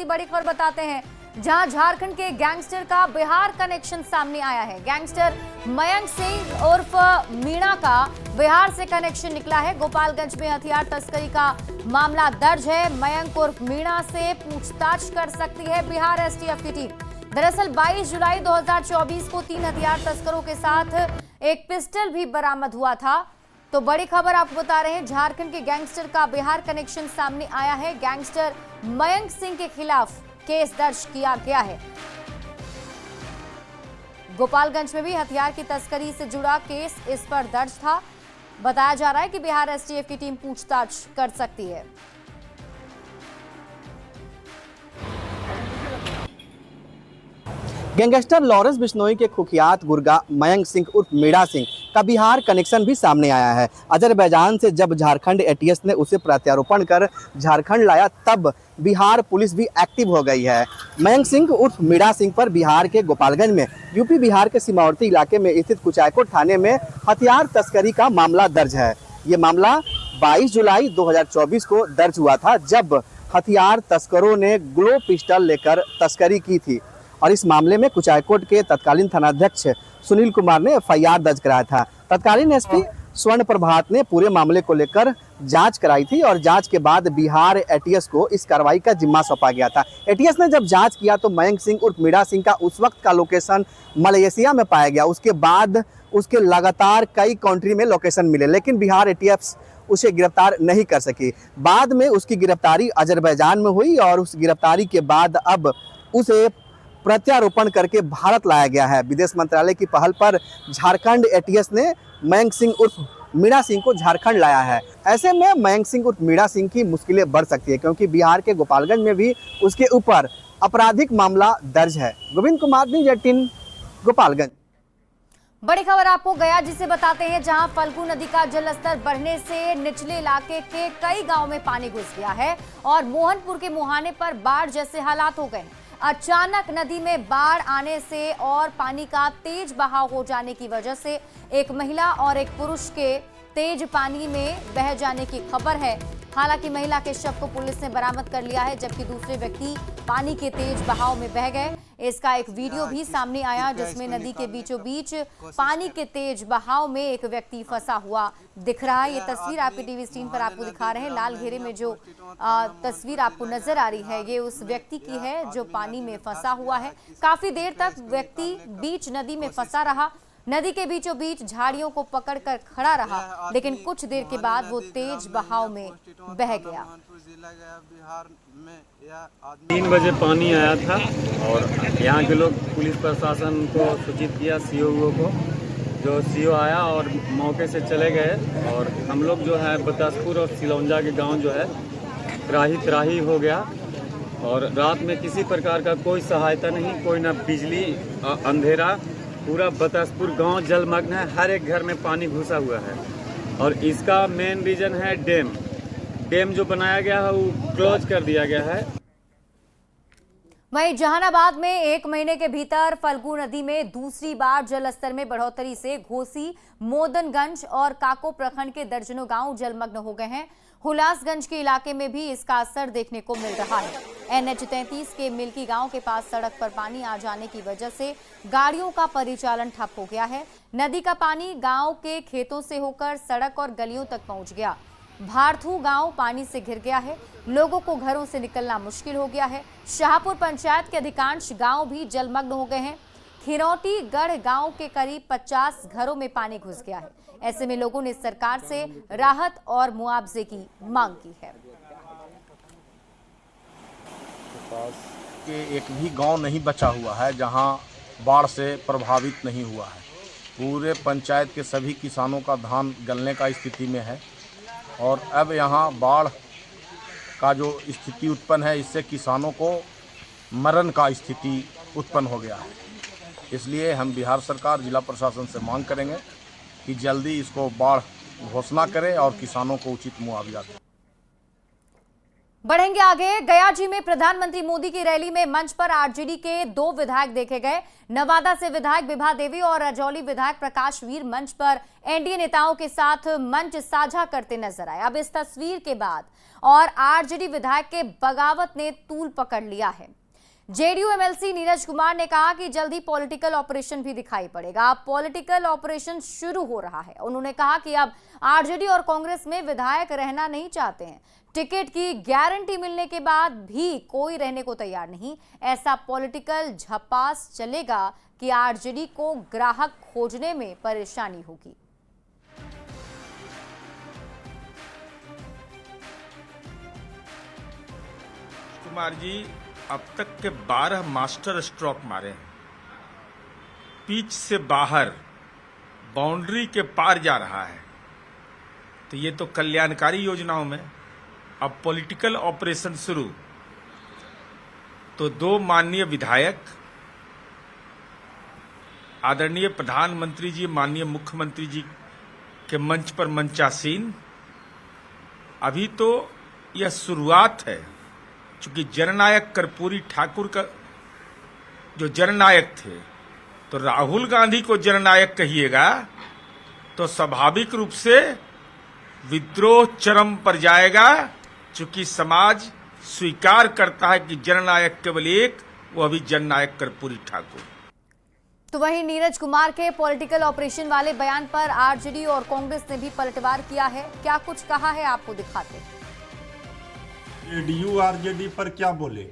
की बड़ी खबर बताते हैं, जहां झारखंड के गैंगस्टर का बिहार कनेक्शन सामने आया है। गैंगस्टर मयंक सिंह उर्फ मीणा का बिहार से कनेक्शन निकला है। गोपालगंज में हथियार तस्करी का मामला दर्ज है। मयंक उर्फ मीणा से पूछताछ कर सकती है बिहार एसटीएफ की टीम। दरअसल 22 जुलाई 2024 को 3 हथियार तस्करों के साथ एक पिस्टल भी बरामद हुआ था। तो बड़ी खबर आपको बता रहे हैं, झारखंड के गैंगस्टर का बिहार कनेक्शन सामने आया है। गैंगस्टर मयंक सिंह के खिलाफ केस दर्ज किया गया है। गोपालगंज में भी हथियार की तस्करी से जुड़ा केस इस पर दर्ज था। बताया जा रहा है कि बिहार एसटीएफ की टीम पूछताछ कर सकती है। गैंगस्टर लॉरेंस बिश्नोई के कुख्यात गुर्गा मयंक सिंह उर्फ मीणा सिंह का बिहार कनेक्शन भी सामने आया है। अजरबैजान से जब झारखंड एटीएस ने उसे प्रत्यारोपण कर झारखंड लाया, तब बिहार पुलिस भी एक्टिव हो गई है। मयंक सिंह उर्फ मीणा सिंह पर बिहार के गोपालगंज में यूपी बिहार के सीमावर्ती इलाके में स्थित कुचायकोट थाने में हथियार तस्करी का मामला दर्ज है। ये मामला 22 जुलाई 2024 को दर्ज हुआ था, जब हथियार तस्करों ने ग्लो पिस्टल लेकर तस्करी की थी। और इस मामले में कुचायकोट के तत्कालीन थानाध्यक्ष सुनील कुमार ने एफआईआर दर्ज कराया था। तत्कालीन एसपी स्वर्ण प्रभात ने पूरे मामले को लेकर जांच कराई थी और जांच के बाद बिहार एटीएस को इस कार्रवाई का जिम्मा सौंपा गया था। एटीएस ने जब जांच किया तो मयंक सिंह उर्फ मीणा सिंह का उस वक्त का लोकेशन मलेशिया में पाया गया। उसके बाद उसके लगातार कई कंट्री में लोकेशन मिले, लेकिन बिहार एटीएस उसे गिरफ्तार नहीं कर सकी। बाद में उसकी गिरफ्तारी अजरबैजान में हुई और उस गिरफ्तारी के बाद अब उसे प्रत्यारोपण करके भारत लाया गया है। विदेश मंत्रालय की पहल पर झारखंड एटीएस ने मयंक सिंह उर्फ मीणा सिंह को झारखंड लाया है। ऐसे में मयंक सिंह उर्फ मीणा सिंह की मुश्किलें बढ़ सकती है, क्योंकि बिहार के गोपालगंज में भी उसके ऊपर आपराधिक मामला दर्ज है। गोविंद कुमार, न्यूज़ 18, गोपालगंज। बड़ी खबर आपको गया जिसे बताते हैं, जहां फल्गु नदी का जलस्तर बढ़ने से निचले इलाके के कई गांव में पानी घुस गया है और मोहनपुर के मुहाने पर बाढ़ जैसे हालात हो गए। अचानक नदी में बाढ़ आने से और पानी का तेज बहाव हो जाने की वजह से एक महिला और एक पुरुष के तेज पानी में बह जाने की खबर है। हालांकि महिला के शव को पुलिस ने बरामद कर लिया है, जबकि दूसरे व्यक्ति पानी के तेज बहाव में बह गए। इसका एक वीडियो भी सामने आया, जिसमें नदी के बीचों बीच पानी के तेज बहाव में एक व्यक्ति फंसा हुआ दिख रहा है। ये तस्वीर आपके टीवी स्क्रीन पर आपको दिखा रहे हैं। लाल घेरे में जो तस्वीर आपको नजर आ रही है, ये उस व्यक्ति की है जो पानी में फंसा हुआ है। काफी देर तक व्यक्ति बीच नदी में फंसा रहा, नदी के बीचों बीच झाड़ियों को पकड़कर खड़ा रहा, लेकिन कुछ देर के बाद वो तेज बहाव में बह गया। 3 बजे पानी आया था और यहाँ के लोग पुलिस प्रशासन को सूचित किया, सीओ को, जो सीओ आया और मौके से चले गए। और हम लोग जो है बतासपुर और सिलौंजा के गांव जो है त्राही हो गया और रात में किसी प्रकार का कोई सहायता नहीं, कोई ना बिजली, अंधेरा। पूरा बतासपुर गांव जलमग्न है, हर एक घर में पानी घुसा हुआ है। और इसका मेन रीजन है डैम जो बनाया गया है वो क्लोज कर दिया गया है। वहीं जहानाबाद में 1 महीने के भीतर फल्गु नदी में दूसरी बार जलस्तर में बढ़ोतरी से घोसी, मोदनगंज और काको प्रखंड के दर्जनों गांव जलमग्न हो गए हैं। हुलासगंज के इलाके में भी इसका असर देखने को मिल रहा है। NH 33 के मिल्की गांव के पास सड़क पर पानी आ जाने की वजह से गाड़ियों का परिचालन ठप हो गया है। नदी का पानी गांव के खेतों से होकर सड़क और गलियों तक पहुंच गया। भारथू गांव पानी से घिर गया है, लोगों को घरों से निकलना मुश्किल हो गया है। शाहपुर पंचायत के अधिकांश गांव भी जलमग्न हो गए हैं। खिरौटी गढ़ गांव के करीब 50 घरों में पानी घुस गया है। ऐसे में लोगों ने सरकार से राहत और मुआवजे की मांग की है। पास के एक भी गांव नहीं बचा हुआ है जहां बाढ़ से प्रभावित नहीं हुआ है। पूरे पंचायत के सभी किसानों का धान गलने का स्थिति में है और अब यहां बाढ़ का जो स्थिति उत्पन्न है, इससे किसानों को मरण का स्थिति उत्पन्न हो गया है। इसलिए हम बिहार सरकार, जिला प्रशासन से मांग करेंगे कि जल्दी इसको बाढ़ घोषणा करें और किसानों को उचित मुआवजा दें। बढ़ेंगे आगे। गयाजी में प्रधानमंत्री मोदी की रैली में मंच पर आरजेडी के 2 विधायक देखे गए। नवादा से विधायक विभा देवी और रजौली विधायक प्रकाश वीर मंच पर एनडीए नेताओं के साथ मंच साझा करते नजर आए। अब इस तस्वीर के बाद और आरजेडी विधायक के बगावत ने तूल पकड़ लिया है। जेडीयू एमएलसी नीरज कुमार ने कहा कि जल्द ही पॉलिटिकल ऑपरेशन भी दिखाई पड़ेगा। अब पॉलिटिकल ऑपरेशन शुरू हो रहा है। उन्होंने कहा कि अब आरजेडी और कांग्रेस में विधायक रहना नहीं चाहते हैं। टिकट की गारंटी मिलने के बाद भी कोई रहने को तैयार नहीं। ऐसा पॉलिटिकल झपास चलेगा कि आरजेडी को ग्राहक खोजने में परेशानी होगी। कुमार जी अब तक के 12 मास्टर स्ट्रोक मारे हैं, पिच से बाहर बाउंड्री के पार जा रहा है। तो ये तो कल्याणकारी योजनाओं में, अब पॉलिटिकल ऑपरेशन शुरू। तो 2 माननीय विधायक, आदरणीय प्रधानमंत्री जी, माननीय मुख्यमंत्री जी के मंच पर मंचासीन। अभी तो यह शुरुआत है, चूंकि जननायक कर्पूरी ठाकुर का जो जननायक थे, तो राहुल गांधी को जननायक कहिएगा तो स्वाभाविक रूप से विद्रोह चरम पर जाएगा, चूंकि समाज स्वीकार करता है कि जननायक केवल एक, वो अभी जननायक कर्पूरी ठाकुर। तो वहीं नीरज कुमार के पॉलिटिकल ऑपरेशन वाले बयान पर आरजेडी और कांग्रेस ने भी पलटवार किया है। क्या कुछ कहा है, आपको दिखाते हैं। जेडीयू आरजेडी पर क्या बोले?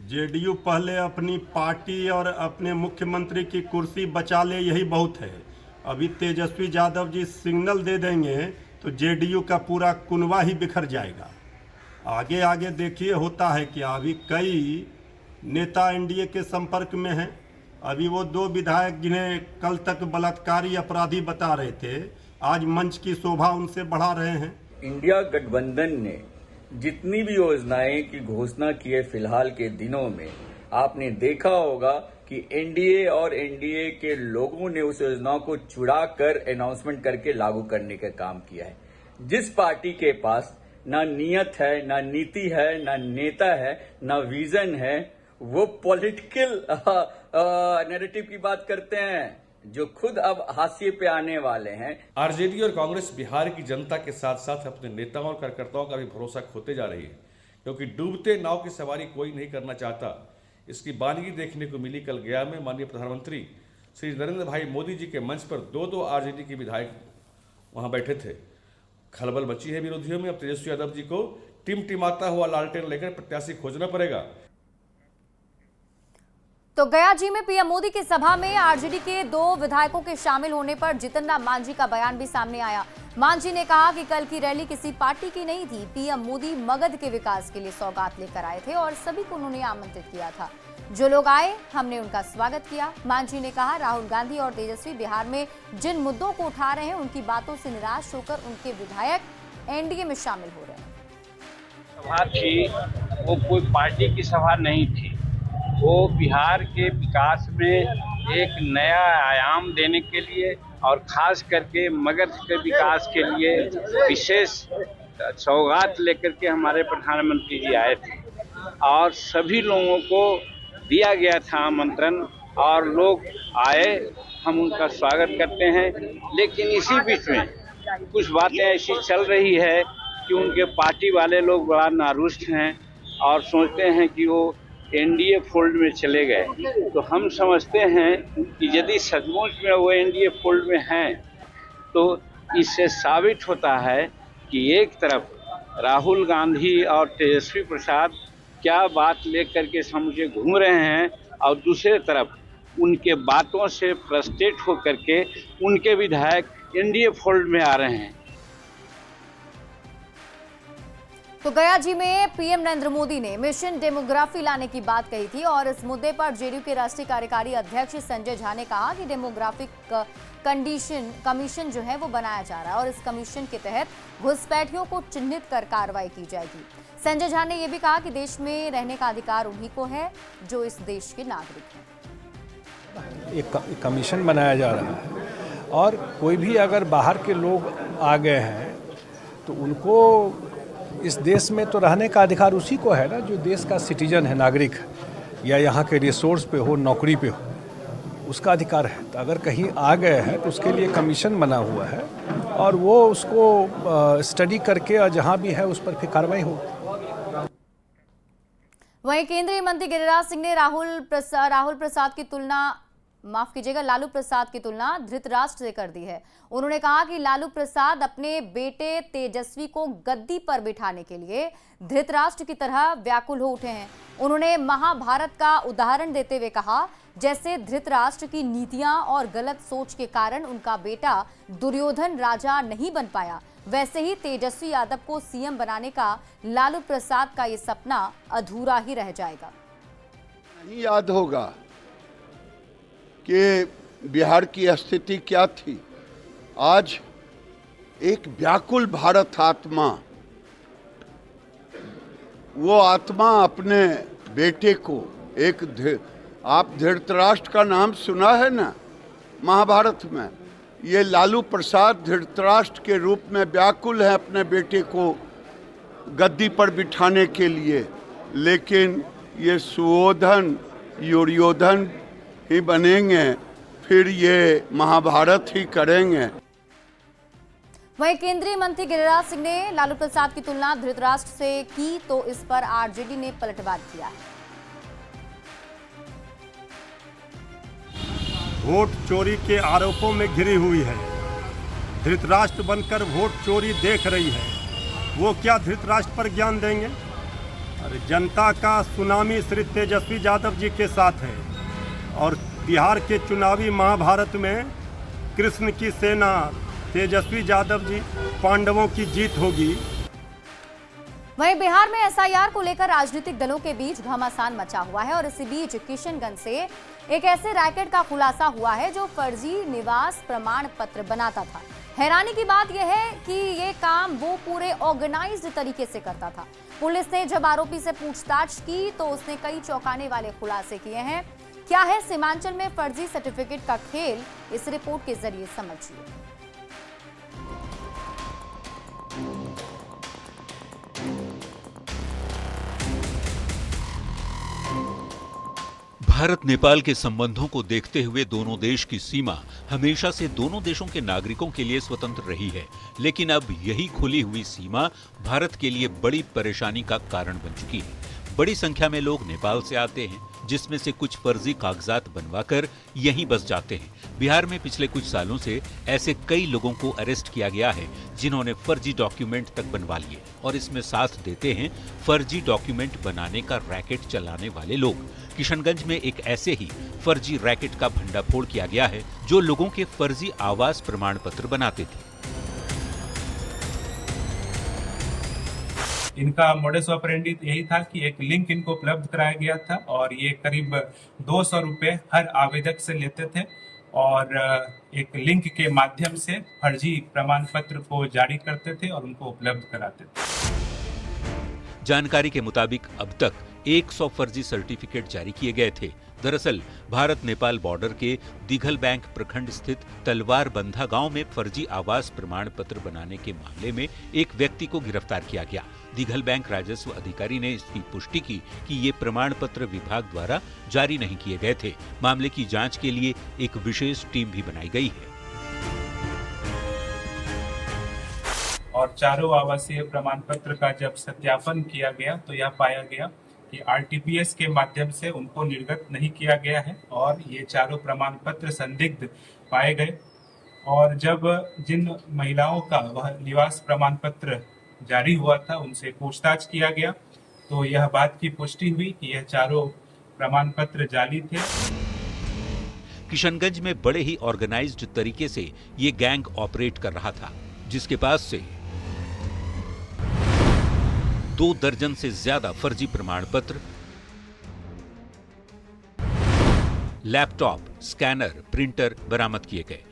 जेडीयू पहले अपनी पार्टी और अपने मुख्यमंत्री की कुर्सी बचा ले, यही बहुत है। अभी तेजस्वी यादव जी सिग्नल दे देंगे तो जेडीयू का पूरा कुनवा ही बिखर जाएगा। आगे आगे देखिए होता है क्या। अभी कई नेता एनडीए के संपर्क में हैं। अभी वो 2 विधायक जिन्हें कल तक बलात्कारी अपराधी बता रहे थे, आज मंच की शोभा उनसे बढ़ा रहे हैं। इंडिया गठबंधन ने जितनी भी योजनाएं की घोषणा की है फिलहाल के दिनों में, आपने देखा होगा कि एनडीए और एनडीए के लोगों ने उस योजनाओं को चुरा कर अनाउंसमेंट करके लागू करने का काम किया है। जिस पार्टी के पास ना नियत है, ना नीति है, ना नेता है, ना विजन है, वो पॉलिटिकल नैरेटिव की बात करते हैं जो खुद अब हाशिए पे आने वाले हैं। आरजेडी और कांग्रेस बिहार की जनता के साथ साथ अपने नेताओं और कार्यकर्ताओं का भी भरोसा खोते जा रही है, क्योंकि डूबते नाव की सवारी कोई नहीं करना चाहता। इसकी बानगी देखने को मिली कल गया में। माननीय प्रधानमंत्री श्री नरेंद्र भाई मोदी जी के मंच पर 2 आरजेडी के विधायक वहां बैठे थे। खलबल मची है विरोधियों में। अब तेजस्वी यादव जी को टिमटिमाता हुआ लालटेन लेकर प्रत्याशी खोजना पड़ेगा। तो गयाजी में पीएम मोदी की सभा में आरजेडी के 2 विधायकों के शामिल होने पर जीतन राम मांझी का बयान भी सामने आया। मांझी ने कहा कि कल की रैली किसी पार्टी की नहीं थी। पीएम मोदी मगध के विकास के लिए सौगात लेकर आए थे और सभी को उन्होंने आमंत्रित किया था। जो लोग आए, हमने उनका स्वागत किया। मांझी ने कहा, राहुल गांधी और तेजस्वी बिहार में जिन मुद्दों को उठा रहे हैं, उनकी बातों से निराश होकर उनके विधायक एनडीए में शामिल हो रहे हैं। सभा थी वो कोई पार्टी की सभा नहीं थी, वो बिहार के विकास में एक नया आयाम देने के लिए और खास करके मगध के विकास के लिए विशेष सौगात लेकर के हमारे प्रधानमंत्री जी आए थे और सभी लोगों को दिया गया था आमंत्रण और लोग आए। हम उनका स्वागत करते हैं। लेकिन इसी बीच में कुछ बातें ऐसी चल रही है कि उनके पार्टी वाले लोग बड़ा नारुष्ट हैं और सोचते हैं कि वो एनडीए फोल्ड में चले गए। तो हम समझते हैं कि यदि सचमुच में वो एनडीए फोल्ड में हैं तो इससे साबित होता है कि एक तरफ राहुल गांधी और तेजस्वी प्रसाद क्या बात लेकर के समझे घूम रहे हैं और दूसरे तरफ उनके बातों से फ्रस्ट्रेट होकर के उनके विधायक एनडीए फोल्ड में आ रहे हैं। तो गयाजी में पीएम नरेंद्र मोदी ने मिशन डेमोग्राफी लाने की बात कही थी और इस मुद्दे पर जेडीयू के राष्ट्रीय कार्यकारी अध्यक्ष संजय झा ने कहा कि डेमोग्राफिक कमीशन जो है वो बनाया जा रहा है और इस कमीशन के तहत घुसपैठियों को चिन्हित कर कार्रवाई की जाएगी। संजय झा ने यह भी कहा कि देश में रहने का अधिकार उन्हीं को है जो इस देश के नागरिक हैं। एक कमीशन बनाया जा रहा है और कोई भी अगर बाहर के लोग आ गए हैं तो उनको इस देश में तो रहने का अधिकार उसी को है ना जो देश का सिटीजन है, नागरिक है, या यहाँ के रिसोर्स पे हो, नौकरी पे हो, उसका अधिकार है। तो अगर कहीं आ गए हैं तो उसके लिए कमीशन बना हुआ है और वो उसको स्टडी करके और जहाँ भी है उस पर फिर कार्रवाई हो। वहीं केंद्रीय मंत्री गिरिराज सिंह ने लालू प्रसाद की तुलना धृतराष्ट्र से कर दी है। उन्होंने कहा कि लालू प्रसाद अपने बेटे तेजस्वी को गद्दी पर बिठाने के लिए धृतराष्ट्र की तरह व्याकुल हो उठे हैं। उन्होंने महाभारत का उदाहरण देते हुए कहा, जैसे धृतराष्ट्र की नीतियां और गलत सोच के कारण उनका बेटा दुर्योधन राजा नहीं बन पाया, वैसे ही तेजस्वी यादव को सीएम बनाने का लालू प्रसाद का ये सपना अधूरा ही रह जाएगा। नहीं याद होगा कि बिहार की स्थिति क्या थी। आज एक व्याकुल भारत आत्मा, वो आत्मा अपने बेटे को आप धृतराष्ट्र का नाम सुना है ना महाभारत में, ये लालू प्रसाद धृतराष्ट्र के रूप में व्याकुल है अपने बेटे को गद्दी पर बिठाने के लिए, लेकिन ये सुयोधन दुर्योधन ही बनेंगे, फिर ये महाभारत ही करेंगे। वहीं केंद्रीय मंत्री गिरिराज सिंह ने लालू प्रसाद की तुलना धृतराष्ट्र से की तो इस पर आरजेडी ने पलटवार किया है। वोट चोरी के आरोपों में घिरी हुई है, धृतराष्ट्र बनकर वोट चोरी देख रही है, वो क्या धृतराष्ट्र पर ज्ञान देंगे? अरे जनता का सुनामी श्री तेजस्वी यादव जी के साथ है और बिहार के चुनावी महाभारत में कृष्ण की सेना तेजस्वी यादव जी पांडवों की जीत होगी। वहीं बिहार में एसआईआर को लेकर राजनीतिक दलों के बीच घमासान मचा हुआ है और इसी बीच किशनगंज से एक ऐसे रैकेट का खुलासा हुआ है जो फर्जी निवास प्रमाण पत्र बनाता था। हैरानी की बात यह है कि ये काम वो पूरे ऑर्गेनाइज्ड तरीके से करता था। पुलिस ने जब आरोपी से पूछताछ की तो उसने कई चौंकाने वाले खुलासे किए हैं। क्या है सीमांचल में फर्जी सर्टिफिकेट का खेल, इस रिपोर्ट के जरिए समझिए। भारत नेपाल के संबंधों को देखते हुए दोनों देश की सीमा हमेशा से दोनों देशों के नागरिकों के लिए स्वतंत्र रही है, लेकिन अब यही खुली हुई सीमा भारत के लिए बड़ी परेशानी का कारण बन चुकी है। बड़ी संख्या में लोग नेपाल से आते हैं, जिसमें से कुछ फर्जी कागजात बनवाकर यहीं बस जाते हैं। बिहार में पिछले कुछ सालों से ऐसे कई लोगों को अरेस्ट किया गया है जिन्होंने फर्जी डॉक्यूमेंट तक बनवा लिए और इसमें साथ देते हैं फर्जी डॉक्यूमेंट बनाने का रैकेट चलाने वाले लोग। किशनगंज में एक ऐसे ही फर्जी रैकेट का भंडाफोड़ किया गया है जो लोगों के फर्जी आवास प्रमाण पत्र बनाते थे। इनका मोडस ऑपरेंडी यही था कि एक लिंक इनको उपलब्ध कराया गया था और ये करीब 200 रुपए हर आवेदक से लेते थे और एक लिंक के माध्यम से फर्जी प्रमाण पत्र को जारी करते थे और उनको उपलब्ध कराते थे। जानकारी के मुताबिक अब तक 100 फर्जी सर्टिफिकेट जारी किए गए थे। दरअसल भारत नेपाल बॉर्डर के दिघल बैंक प्रखंड स्थित तलवार बंधा गांव में फर्जी आवास प्रमाण पत्र बनाने के मामले में एक व्यक्ति को गिरफ्तार किया गया। दिघल बैंक राजस्व अधिकारी ने इसकी पुष्टि की कि ये प्रमाण पत्र विभाग द्वारा जारी नहीं किए गए थे। मामले की जांच के लिए एक विशेष टीम भी बनाई गई है और चारों आवासीय प्रमाण पत्र का जब सत्यापन किया गया तो यह पाया गया कि आरटीपीएस के माध्यम से उनको निर्गत नहीं किया गया है और ये चारों प्रमाण पत्र संदिग्ध पाए गए। और जब जिन महिलाओं का वह निवास प्रमाण पत्र जारी हुआ था उनसे पूछताछ किया गया तो यह बात की पुष्टि हुई कि यह चारों प्रमाण पत्र जाली थे। किशनगंज में बड़े ही ऑर्गेनाइज्ड तरीके से ये गैंग ऑपरेट कर रहा था, जिसके पास से 2 दर्जन से ज्यादा फर्जी प्रमाण पत्र, लैपटॉप, स्कैनर, प्रिंटर बरामद किए गए।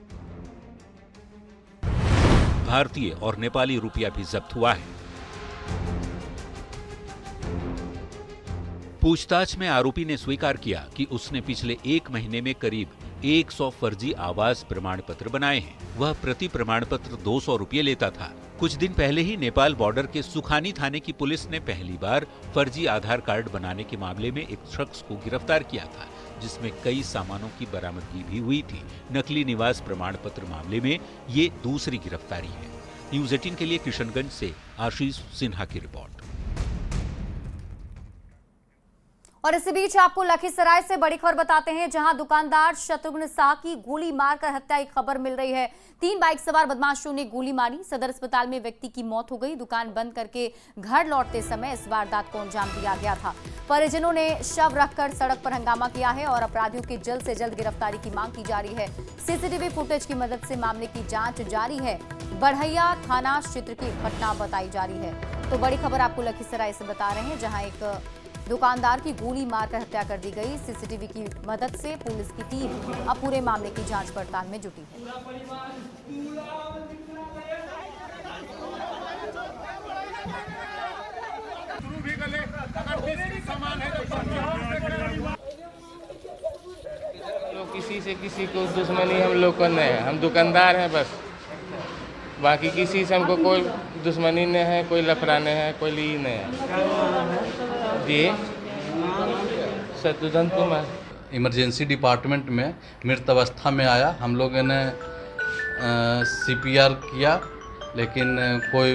भारतीय और नेपाली रुपया भी जब्त हुआ है। पूछताछ में आरोपी ने स्वीकार किया कि उसने पिछले 1 महीने में करीब 100 फर्जी आवास प्रमाण पत्र बनाए हैं। वह प्रति प्रमाण पत्र 200 रुपये लेता था। कुछ दिन पहले ही नेपाल बॉर्डर के सुखानी थाने की पुलिस ने पहली बार फर्जी आधार कार्ड बनाने के मामले में एक शख्स को गिरफ्तार किया था, जिसमें कई सामानों की बरामदगी भी हुई थी। नकली निवास प्रमाण पत्र मामले में ये दूसरी गिरफ्तारी है। न्यूज 18 के लिए किशनगंज से आशीष सिन्हा की रिपोर्ट। और इसी बीच आपको लखीसराय से बड़ी खबर बताते हैं, जहां दुकानदार शत्रुघ्न शाह की गोली मारकर हत्या की खबर मिल रही है। 3 बाइक सवार बदमाशों ने गोली मारी। सदर अस्पताल में व्यक्ति की मौत हो गई। दुकान बंद करके घर लौटते समय इस वारदात को अंजाम दिया गया था। परिजनों ने शव रखकर सड़क पर हंगामा किया है और अपराधियों की जल्द से जल्द गिरफ्तारी की मांग की जा रही है। सीसीटीवी फुटेज की मदद से मामले की जांच जारी है। बढ़ैया थाना क्षेत्र की घटना बताई जा रही है। तो बड़ी खबर आपको लखीसराय से बता रहे हैं, जहां एक दुकानदार की गोली मारकर हत्या कर दी गई। सीसीटीवी की मदद से पुलिस की टीम अब पूरे मामले की जांच पड़ताल में जुटी है। तो किसी से किसी को दुश्मनी हम लोग को नहीं है। हम दुकानदार हैं बस, बाकी किसी से हमको कोई दुश्मनी नहीं है, कोई लफड़ा नहीं है, कोई ली नहीं है। जी शत्रुघ्न कुमार। इमरजेंसी डिपार्टमेंट में मृत अवस्था में आया। हम लोगों ने CPR किया, लेकिन कोई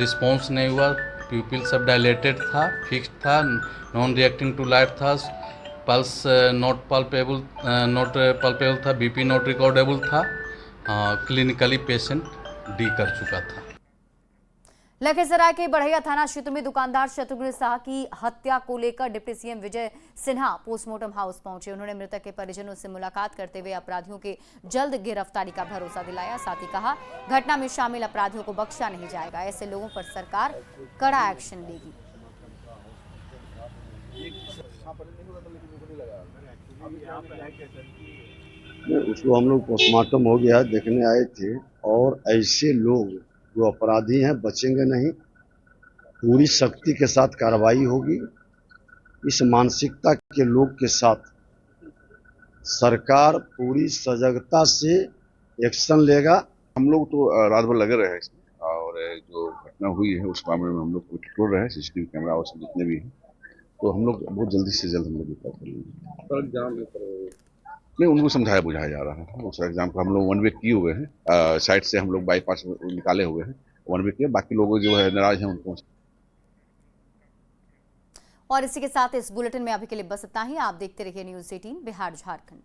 रिस्पांस नहीं हुआ। प्यूपिल सब डायलेटेड था, फिक्स्ड था, नॉन रिएक्टिंग टू लाइट था, पल्स नॉट पल्पेबल था, BP नॉट रिकॉर्डेबल था। क्लिनिकली पेशेंट डी कर चुका था। लखीसराय के बढ़ैया थाना क्षेत्र में दुकानदार शत्रुघ्न शाह की हत्या को लेकर deputy CM Vijay Sinha postmortem house पहुंचे। उन्होंने मृतक के परिजनों से मुलाकात करते हुए अपराधियों के जल्द गिरफ्तारी का भरोसा दिलाया। साथ ही कहा, घटना में शामिल अपराधियों को बख्शा नहीं जाएगा। ऐसे लोगों पर सरकार कड़ा एक्शन लेगी। उसको हम लोग पोस्टमार्टम हो गया देखने आए थे, और ऐसे लोग जो अपराधी हैं बचेंगे नहीं। पूरी सख्ती के साथ कार्रवाई होगी। इस मानसिकता के लोग के साथ सरकार पूरी सजगता से एक्शन लेगा। हम लोग तो रात भर लगे रहे इसमें, और जो घटना हुई है उस मामले में हम लोग टोल रहे हैं। CCTV कैमरा और जितने भी हैं, तो हम लोग बहुत जल्दी से जल्द हम लोग रिपोर्ट कर लेंगे। नहीं, उनको समझाया बुझाया जा रहा है। उस एग्जाम को हम लोग 1 वे किए हुए हैं। साइड से हम लोग बाईपास निकाले हुए हैं, 1 वे किए। बाकी लोग जो है नाराज हैं उनको। और इसी के साथ इस बुलेटिन में अभी के लिए बस इतना ही। आप देखते रहिए न्यूज़ 18 बिहार झारखंड।